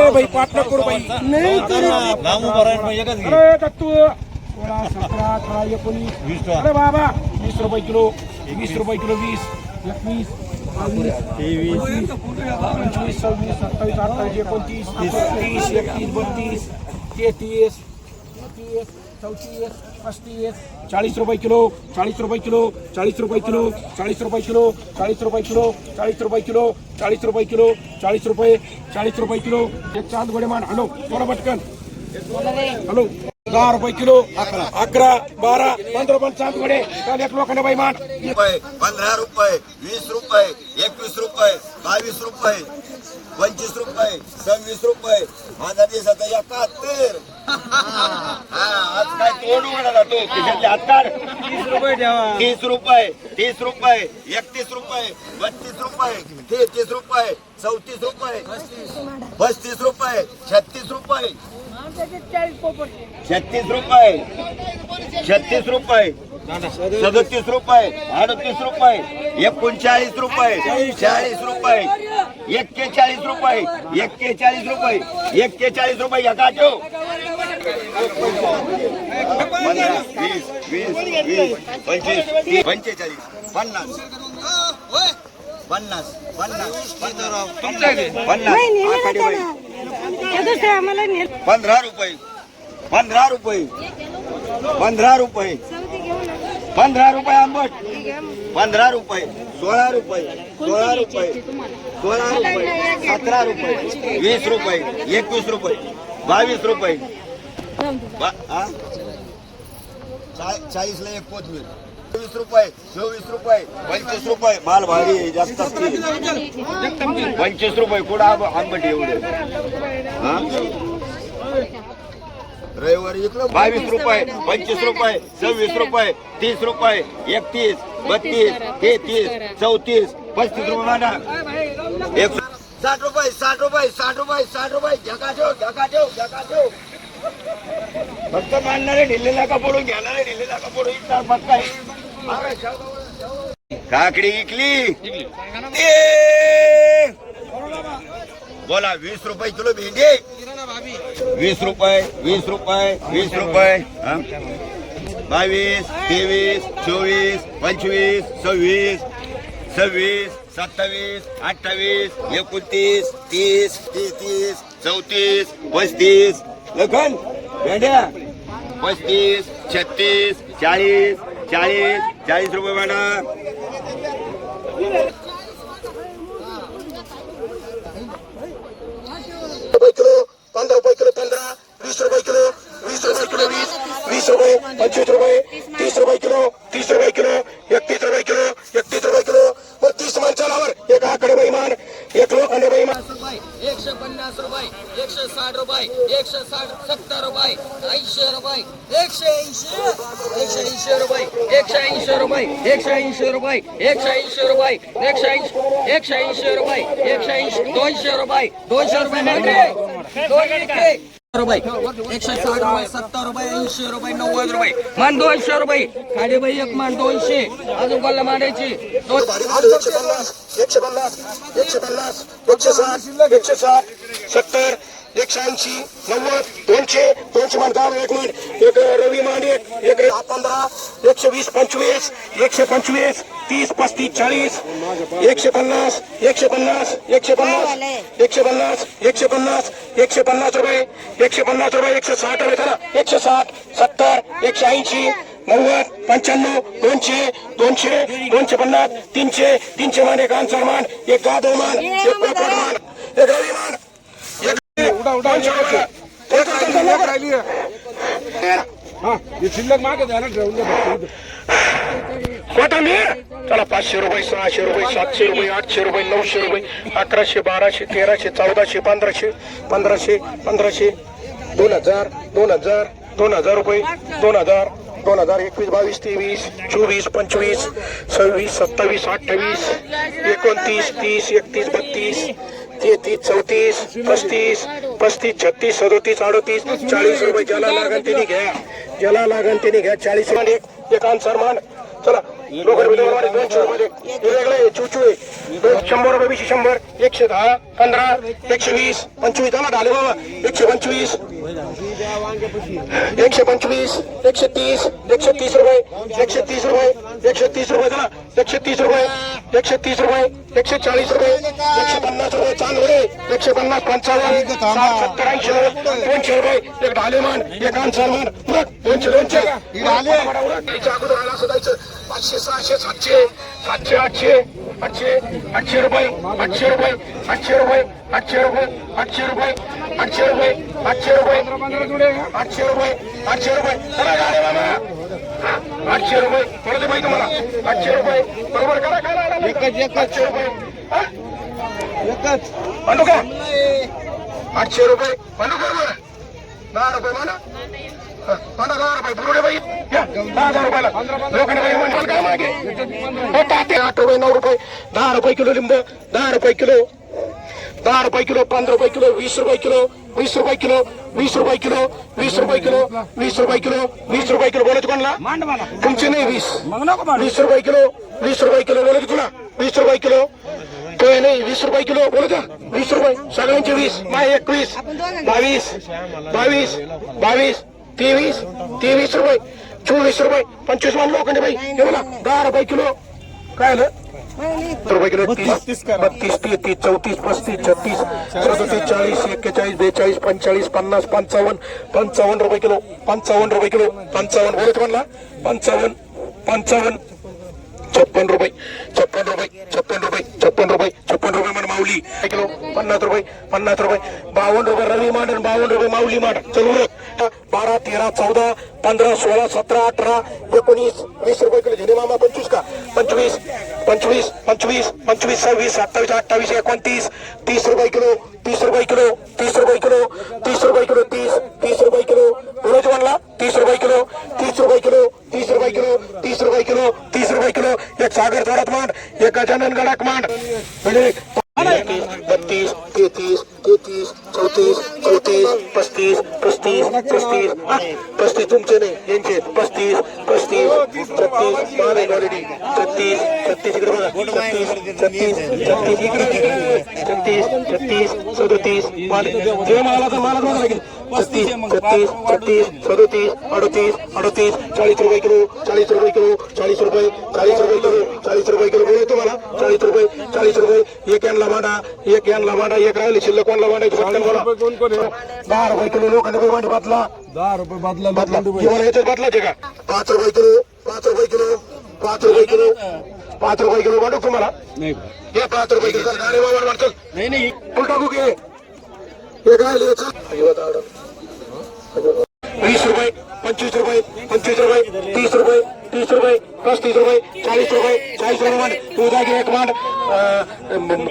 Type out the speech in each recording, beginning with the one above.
अरे भाई पाटणा करू भाई नाही करू. अरे दत्तू 16 17 18 19 अरे बाबा 20 रुपये किलो 20 रुपये किलो 20 21 22 23 25 26 27 28 29 30 31 32 33 34 35 40 रुपये किलो 40 रुपये किलो 40 रुपये किलो 40 रुपये किलो 40 रुपये किलो 40 रुपये किलो 40 रुपये किलो 40 रुपये किलो एक चांद गोडे मान हॅलो बोला पटकन हॅलो 10 रुपये किलो 11 12 15 रुपये चांद गोडे काल एक लोकांना बाई मान 15 रुपये 20 रुपये 21 रुपये 22 रुपये 25 रुपये 26 रुपये माझा दिवस आता 71 आज काय तोंड उघडा तो खिशातले हात काढ 30 रुपये ठेवा 30 रुपये 30 रुपये 31 रुपये 32 रुपये 33 रुपये 34 रुपये 35 रुपये 36 रुपये 36 रुपये 36 रुपये 37 रुपये 38 रुपये 39 रुपये 40 रुपये 41 रुपये 41 रुपये 41 रुपये एका ठेव 20 20 25 45 50 50 15 रुपये 15 रुपये 15 रुपये 15 रुपये आंबट 15 रुपये 16 रुपये 16 रुपये 16 रुपये 17 रुपये 20 रुपये 21 रुपये 22 रुपये 40 ला एक कोथमीर 24 रुपये 24 रुपये 25 रुपये माल भारी जास्त 25 रुपये कुठं आंबट एवढे रविवारी 22 रुपये 25 रुपये 26 रुपये 30 रुपये 31 32 33 34 35 रुपये म्हणा 60 रुपये 60 रुपये 60 रुपये 60 रुपये जगा ठेव फक्त मानणारे ढिल्लेला का पडून घेणारे ढिल्लेला का पडून इथं मग काय काकडी इकली बोला 20 रुपये किलो भेंडी 20 रुपये 20 रुपये 20 रुपये 22 23 24 25 26 26 27 28 29 30 33 34 35 लखन भेंड्या 35 36 40 40 रुपये म्हणा 15 रुपये किलो 15 20 रुपये किलो 20 रुपये किलो 20 रुपये 25 रुपये 30 रुपये किलो 30 रुपये किलो 31 रुपये किलो 31 रुपये किलो 30 माणसावर एक आकडे बैमान एक लोक आणि बैमान 150 रुपये 160 रुपये 160 70 रुपये 80 रुपये 180 रुपये 180 रुपये 180 रुपये 180 रुपये 180 रुपये 180 200 रुपये 200 रुपये रुपये 160 रुपये 70 रुपये 80 रुपये 90 रुपये मान 200 रुपये खाली बाई एक मान 200 अजून कोणाला मारायची 150 150 150 160 160 70 180 90 200 200 मान गाव एक मान एक रवी मान एक 15 120 25 125 30 35 40 150 150 150 150 150 150 रुपये 150 रुपये 160 रुपये करा 160 70 180 90 95 200 200 250 300 300 मान एक आंसर मान एक गादो मान एक पोपट मान एक रवी मान शिल्लक मागे द्या ना ठेवून कोथंबीर चला 500 रुपये 600 रुपये 700 रुपये 800 रुपये 900 रुपये 1100 1200 1300 1400 1500 1500 1500 2000 2000 2000 रुपये 2000 2000 21 22 23 24 25 26 27 28 29 30 31 32 33 34 35 35 36 37 38 40 रुपये ज्याला लागन त्यांनी घ्या 40 मान एक आन्सर मान चला लोक 200 रुपये हे वेगळे चुचू आहे 100 रुपये 100 110 15 120 25 चला डाले बाबा 125 125 130 130 रुपये 130 रुपये 130 रुपये चला 130 रुपये 130 रुपये 140 रुपये 150 रुपये चांदवडे 150 55 60 70 80 200 रुपये एक ढालेमान एक अनसलमान 200 अगोदर आला असं जायचं 500 600 700 700 800 800 रुपये 800 रुपये 800 रुपये 800 रुपये 800 रुपये 800 रुपये 800 रुपये 800 रुपये 800 रुपये चला गाडी बाबा 800 रुपये परत माहिती तुम्हाला 800 रुपये बरोबर करा करा 800 रुपये म्हणू का 800 रुपये म्हणू बरोबर 10 रुपये म्हणा 10 रुपये बुरुडे बाई 10 रुपयाला लोकांना बाई म्हणतात काय मागे 8 रुपये 9 रुपये 10 रुपये किलो लिंब 10 रुपये किलो 10 रुपये किलो 15 रुपये किलो 20 रुपये किलो 20 रुपये किलो 20 रुपये किलो 20 रुपये किलो 20 रुपये किलो 20 रुपये किलो बोलत कोणला तुमचे नाही 20 रुपये किलो 20 रुपये किलो बोलत तुला 20 रुपये किलो तो नाही 20 रुपये किलो बोलत 20 रुपये सगळ्यांचे 20 माय 21 22 22 22 23 रुपये 24 रुपये 25 मान लोकांनी बाई हे बोला 10 रुपये किलो काय आलं रुपये किलो 30 32 33 34 35 36 37 40 41 42 43 45 50 55 रुपये किलो 55 रुपये किलो 55 बोलत म्हणला 55 55 56 रुपये 56 रुपये 56 रुपये 56 रुपये 56 रुपये मन माऊली किलो 50 रुपये 50 रुपये 52 रुपये रवी मांड 52 रुपये माऊली मांड चलू 12 13 14 15 16 17 18 19 20 रुपये किलो झेने मामा 25 का 25 25 25 25 26 27 28 29 30 रुपये किलो 30 रुपये किलो 30 रुपये किलो 30 रुपये किलो 30 रुपये किलो रोज म्हणला 30 रुपये किलो 30 रुपये किलो 30 रुपये किलो 30 रुपये किलो 30 रुपये किलो एक सागर जोरात मांड एक गजानन गडाक मांड म्हणजे 32 33 33 34 34 35 35 35 तुमचे नाही यांचे 35 35 36 मारे ऑलरेडी 36 36 इकडे बघा 36 36 36 इकडे 36 36 37 माले जे मला तर मला बघा लागेल 36 36 36 37 38 38 40 रुपये किलो 40 रुपये किलो 40 रुपये 40 रुपये किलो 40 रुपये किलो बोलतो मला 40 रुपये एक यांना मांडा एक राहिले शिल्लक कोणला मांडायची पटकन बोला 10 रुपये किलो लोकांना मांडी बदला 10 रुपये बदला तुम्हाला याच्यात बदलायचे का 5 रुपये किलो 5 रुपये किलो 5 रुपये किलो 5 रुपये किलो वाटू तुम्हाला नाही हे 5 रुपये किलो गाडी बाबा वाटतं नाही उलटा बुक आहे हे काय लिहायचं 20 रुपये 25 रुपये 25 रुपये 30 रुपये 30 रुपये 35 रुपये 40 रुपये 40 रुपये मांड दुधाची एक मांड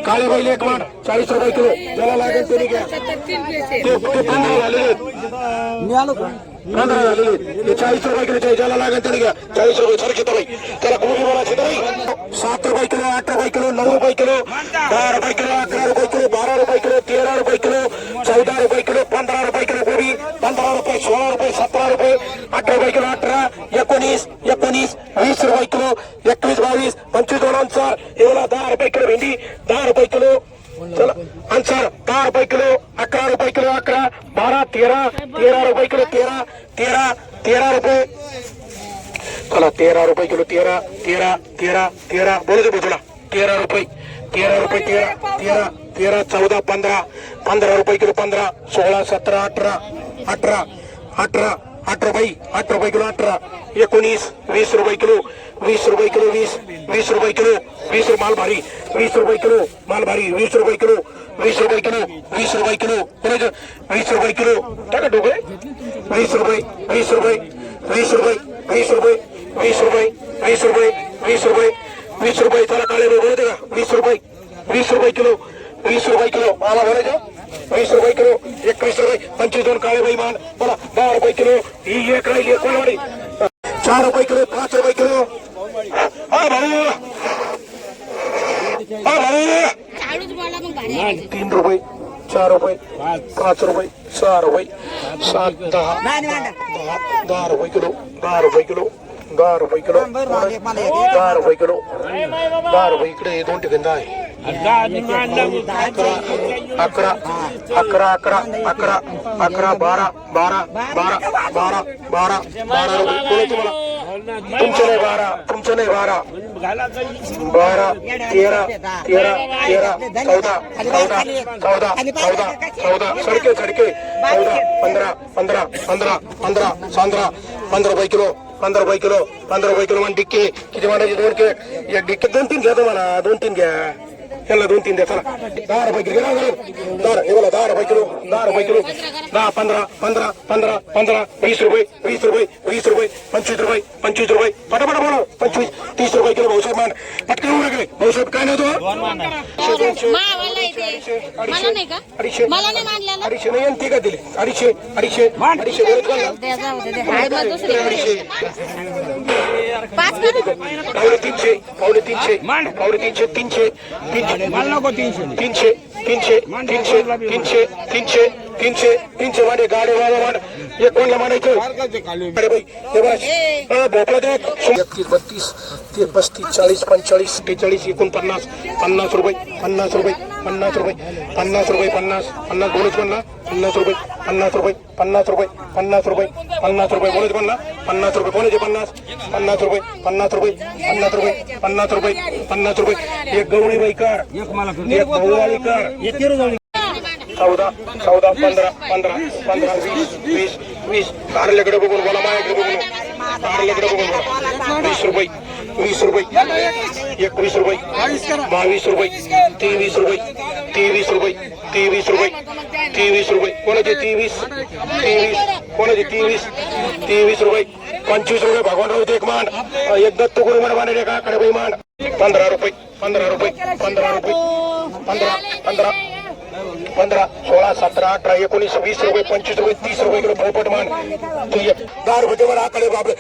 काळी बैल एक मांड 40 रुपये किलो ज्याला लागेल तरी घ्या ते 15 झालेले 15 झालेले ते 40 रुपये किलो ज्याला लागेल तरी घ्या 40 रुपये सारखे तर त्याला कोणी बोलायचे तरी 7 रुपये किलो 8 रुपये किलो 9 रुपये किलो 10 रुपये किलो 11 रुपये किलो 12 रुपये किलो 13 रुपये किलो 14 रुपये किलो 15 रुपये किलो गोबी 15 रुपये 16 रुपये 17 रुपये 18 रुपये किलो 18 19 20 रुपये किलो 21 22 25 दोनांचा एवढा 10 रुपये किलो भेंडी 10 रुपये किलो चला आन्सर 10 रुपये किलो 11 रुपये किलो 11 12 13 रुपये किलो 13 रुपये चला 13 रुपये किलो 13 बोलतो बोला 13 रुपये 13 14 15 रुपये किलो 15 16 17 18 रुपये 8 रुपये किलो 18 19 20 रुपये किलो 20 रुपये किलो 20 रुपये किलो 20 माल भारी 20 रुपये किलो माल भारी 20 रुपये किलो 20 रुपये किलो 20 रुपये किलो 20 रुपये किलो टाका डोके 20 रुपये 20 रुपये 20 रुपये 20 रुपये 20 रुपये 20 रुपये 20 रुपये 20 रुपये चला काळे बोलते का 20 रुपये किलो 20 रुपये किलो मला बोलायचं 20 रुपये किलो 21 रुपये 25 दोन काळे बाई मान बोला 10 रुपये किलो ही एक राहिली कोणवाडी 4 रुपये किलो 5 रुपये किलो हा भाऊ 3 रुपये 4 रुपये 5 रुपये 6 रुपये 7 10 10 रुपये किलो 10 रुपये किलो 10 रुपये किलो 10 रुपये किलो 10 रुपये इकडे 2 ठिकाणी 10 आहे 11 11 11 11 11 12 12 12 12 12 12 रुपये कोणी तुम्हाला तुमचं नाही 12 12 13 13 13 14 14 14 14 सडके 14 15 15 15 15 15 15 रुपये किलो 15 रुपये किलो 15 रुपये किलो म्हणजे डिक्की किती म्हणायचे 2 के एक डिक्की 2-3 घ्या तुम्हाला 2-3 घ्या याला 2-3 द्या चला 10 रुपये किलो 10 रुपये किलो 10 रुपये किलो 10 15 15 15 15 20 रुपये 20 रुपये 20 रुपये 25 रुपये 25 रुपये पटापट बोला 25 30 रुपये किलो भाऊसाहेब मान पटकन उभे केले भाऊसाहेब काय नाही अडीचशे नाही ती का दिली 250 250 पावणे 300 300 300 300 वाडे गाडे वाढ एक कोणला म्हणायचं अरे भाई भोपळा दे 31 32 35 40 45 43 49 50 रुपये 50 रुपये 50 रुपये 50 रुपये 50 50 बोलत म्हणला 50 रुपये 50 रुपये 50 रुपये 50 रुपये 50 रुपये बोलत म्हणला 50 रुपये कोणाचे 50 रुपये 50 रुपये 50 रुपये 50 रुपये 50 रुपये एक गवळी बाई कर एक बहुवाली कर 14 14 15 15 15 20 20 कारल्याकडे बघून बोला माझ्याकडे बघून कारल्याकडे बघून बोला 20 रुपये 20 रुपये 21 रुपये 22 रुपये 23 रुपये 23 रुपये 23 रुपये 23 रुपये कोणाचे 23 कोणाचे 23 रुपये 25 रुपये भगवानराव एक मान एक दत्त गुरु मान माने का कडे बाई मान 15 रुपये 15 रुपये 15 रुपये 15 15 15 16 17 18 19 20 रुपये 25 रुपये 30 रुपये किलो पोपट मान 10 रुपये वर आकडे बाबले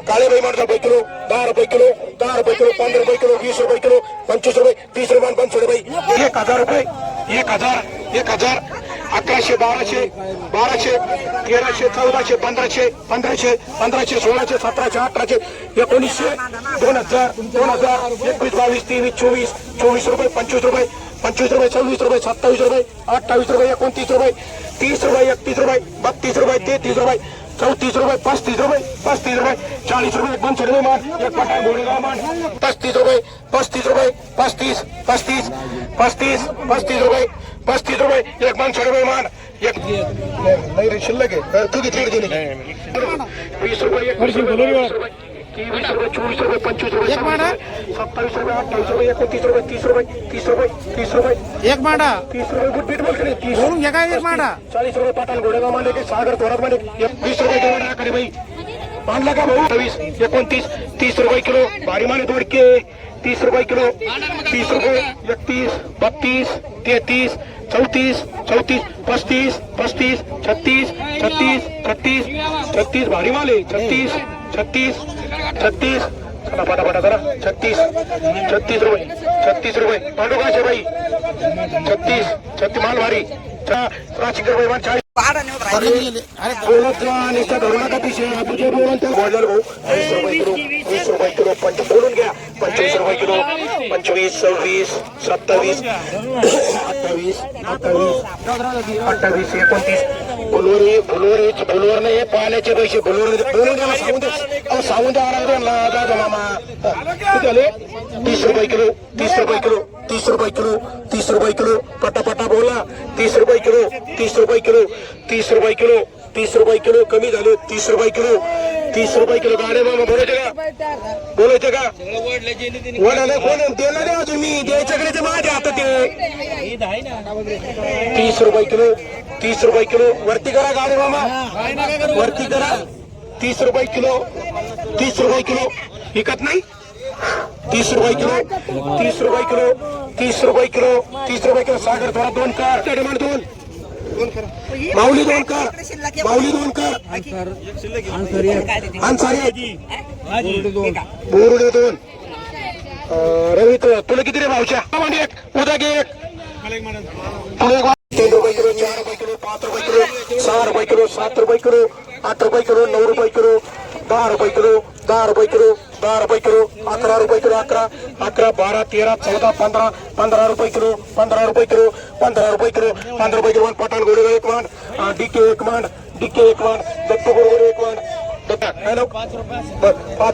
काळे बाई मान रुपये किलो 10 रुपये किलो 10 रुपये किलो 15 रुपये किलो 20 रुपये किलो 25 रुपये 30 रुपये 500 रुपये 1000 रुपये 1000 1100 1200 1200 1300 1400 1500 1500 1500 1600 1700 1800 1900 2000 2000 21 22 23 24 24 रुपये 25 रुपये 25 रुपये 26 रुपये 27 रुपये 28 रुपये 29 रुपये 30 रुपये 31 रुपये 32 रुपये 33 रुपये 34 रुपये 35 रुपये 35 रुपये 40 रुपये 500 रुपये मान एक पटाय गोळेगाव मान 35 रुपये 35 रुपये 35 35 35 35 रुपये 35 रुपये एक 500 रुपये मान एक नाही रे शिल्लक आहे तू किती दिली 20 रुपये 21 रुपये 24 रुपये 25 रुपये 27 रुपये 28 रुपये 29 रुपये 30 रुपये 30 रुपये 30 रुपये एक माडा 30 रुपये गुट बीट बोलते 30 होऊन घ्या काय एक माडा 40 रुपये पाटाल गोडेगाव मान लेके सागर थोरात मान 20 रुपये देऊन आकडे बाई मानला का भाऊ 28 29 30 रुपये किलो भारी माने दोडके 30 रुपये किलो 30 रुपये 31 32 33 34 34 35 35 36 36 36 36 भारी माले 36 36 36 चला पटापटा करा 36 रुपये 36 रुपये पांडू काशे बाई 36 माल भारी 40 रुपये मान 40 बोलत निष्ठा धरू नका पिशे तुझे बोलून त्या बोलायला भाऊ 20 रुपये किलो 25 बोलून घ्या 25 रुपये किलो 25 26 27 28 29 बोलवर नाही पाण्याचे पैसे बोलून सांगून द्या दादा मामा किती आले 30 रुपये किलो 30 रुपये किलो 30 रुपये किलो 30 रुपये किलो पटापटा बोला 30 रुपये किलो 30 रुपये किलो 30 रुपये किलो 30 रुपये किलो कमी झाले 30 रुपये किलो 30 रुपये किलो गाडे मामा बोलायचे का वडाला कोण द्यायला द्या तुम्ही द्यायच्याकडे ते माझ्या हातात ते 30 रुपये किलो 30 रुपये किलो वरती करा गाडे मामा वरती करा 30 रुपये किलो 30 रुपये किलो विकत नाही 30 रुपये किलो 30 रुपये किलो 30 रुपये किलो 30 रुपये किलो सागर थोडा 2 कार डिमांड 2 माऊली 2 कार माऊली 2 कार अन्सारी बोरुडे 2 रवी तुला किती रे भाऊच्या एक उद्या घे एक 3 रुपये किलो 4 रुपये किलो 5 रुपये किलो 6 रुपये किलो 7 रुपये किलो 8 रुपये किलो 9 रुपये किलो 10 रुपये किलो 10 रुपये किलो 10 रुपये किलो 11 रुपये किलो 11 11 12 13 14 15 15 रुपये किलो 15 रुपये किलो 15 रुपये किलो 15 रुपये किलो पठाण गोडेगाव एक मांड डीके एक मांड दत्तू गोडेगाव एक मांड 5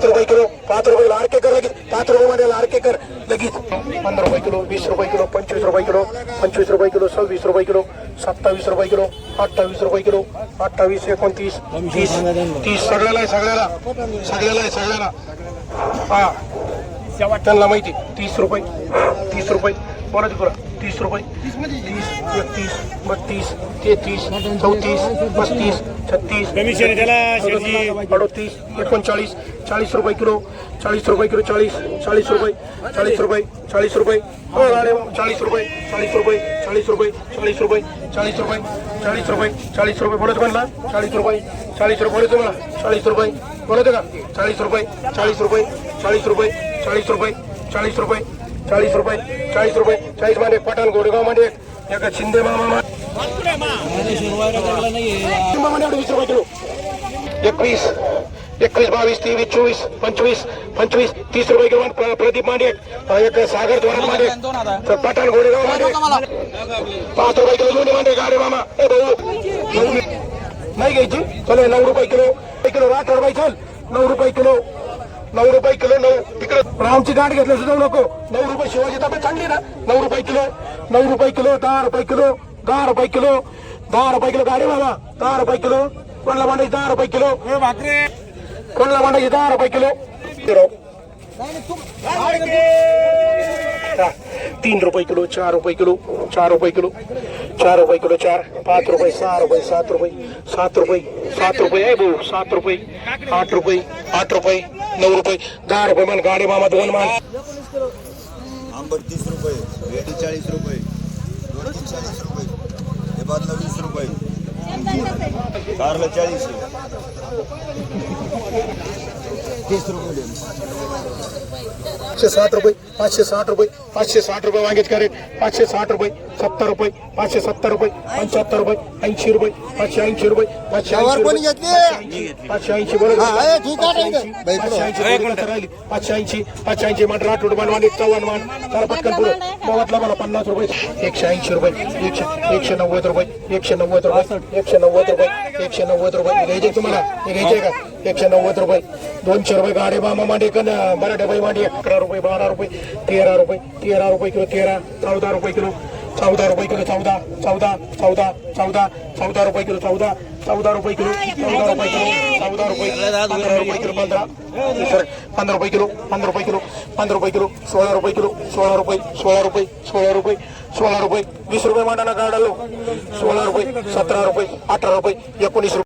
रुपये किलो 5 रुपये लाडके कर लगेच 5 रुपये मध्ये लाडके कर लगेच 15 रुपये किलो 20 रुपये किलो 25 रुपये किलो 25 रुपये किलो 26 रुपये किलो 27 रुपये किलो 28 रुपये किलो 28 29 30 30 सगळ्याला हा त्यांना माहिती 30 रुपये कोणाची करा 30 रुपये 30 31 32 33 34 35 36 38 39 40 रुपये किलो 40 रुपये किलो 40 रुपये 40 रुपये 40 रुपये 40 रुपये 40 रुपये 40 रुपये 40 रुपये 40 रुपये 40 रुपये 40 रुपये बोलत म्हणला 40 रुपये 40 रुपये बोलतो मला 40 रुपये बोलतो का 40 रुपये 40 रुपये 40 रुपये 40 रुपये 40 रुपये 40 रुपये 40 रुपये 40 मध्ये पठाण गोडेगाव मध्ये एका शिंदे मामा 20 रुपये किलो 21 22 23 24 25 25 30 रुपये किलो प्रदीप मांडे एक सागर द्वारा मांडे तर पठाण गोडेगाव मांडे 5 रुपये किलो दोन्ही मांडे गाडे मामा ए भाऊ नाही घ्यायची चल 9 रुपये किलो राठ रुपये चल 9 रुपये किलो 9 रुपये किलो 9 तिकडे आमची गाठ घेतली सुद्धा नको 9 रुपये शिवाजी तब्येत चांगली ना 9 रुपये किलो 9 रुपये किलो 10 रुपये किलो 10 रुपये किलो 10 रुपये किलो गाडी बाबा 10 रुपये किलो कोणला मांडायची 10 रुपये किलो कोणला मांडायची 10 रुपये किलो 3 रुपये किलो 4 रुपये किलो 4 रुपये किलो 4 रुपये किलो 4 5 रुपये 6 रुपये 7 रुपये 7 रुपये 7 रुपये आहे भाऊ 7 रुपये 8 रुपये 8 रुपये 9 रुपये 10 रुपये मान गाडी मामा 2 मान आंबट 30 रुपये भेंडी 40 रुपये दोडकी 40 रुपये हे बादला 20 रुपये कारला 40 30 रुपये 560 रुपये 560 रुपये 560 रुपये वांगेच करेल 560 रुपये 70 रुपये 570 रुपये 75 रुपये 80 रुपये 580 रुपये 580 580 मान राठोड मान वांगे 54 मान चला पटकन पुढे गावातला मला 50 रुपये 180 रुपये 190 रुपये 190 रुपये 190 रुपये 190 रुपये घ्यायचे तुम्हाला हे घ्यायचे का 190 रुपये 200 रुपये गाडे मामा मांडे कन मराठे बाई मांडे 11 रुपये 12 रुपये 13 रुपये 13 रुपये किलो 13 14 रुपये किलो 14 रुपये किलो 14 14 14 14 14 रुपये किलो 14 14 रुपये किलो 14 रुपये किलो 14 रुपये 15 रुपये किलो 15 रुपये किलो 15 रुपये किलो 15 रुपये किलो 16 रुपये किलो 16 रुपये 16 रुपये 16 रुपये 16 रुपये 20 रुपये मांडाना काढालो 16 रुपये 17 रुपये 18 रुपये 19 रुपये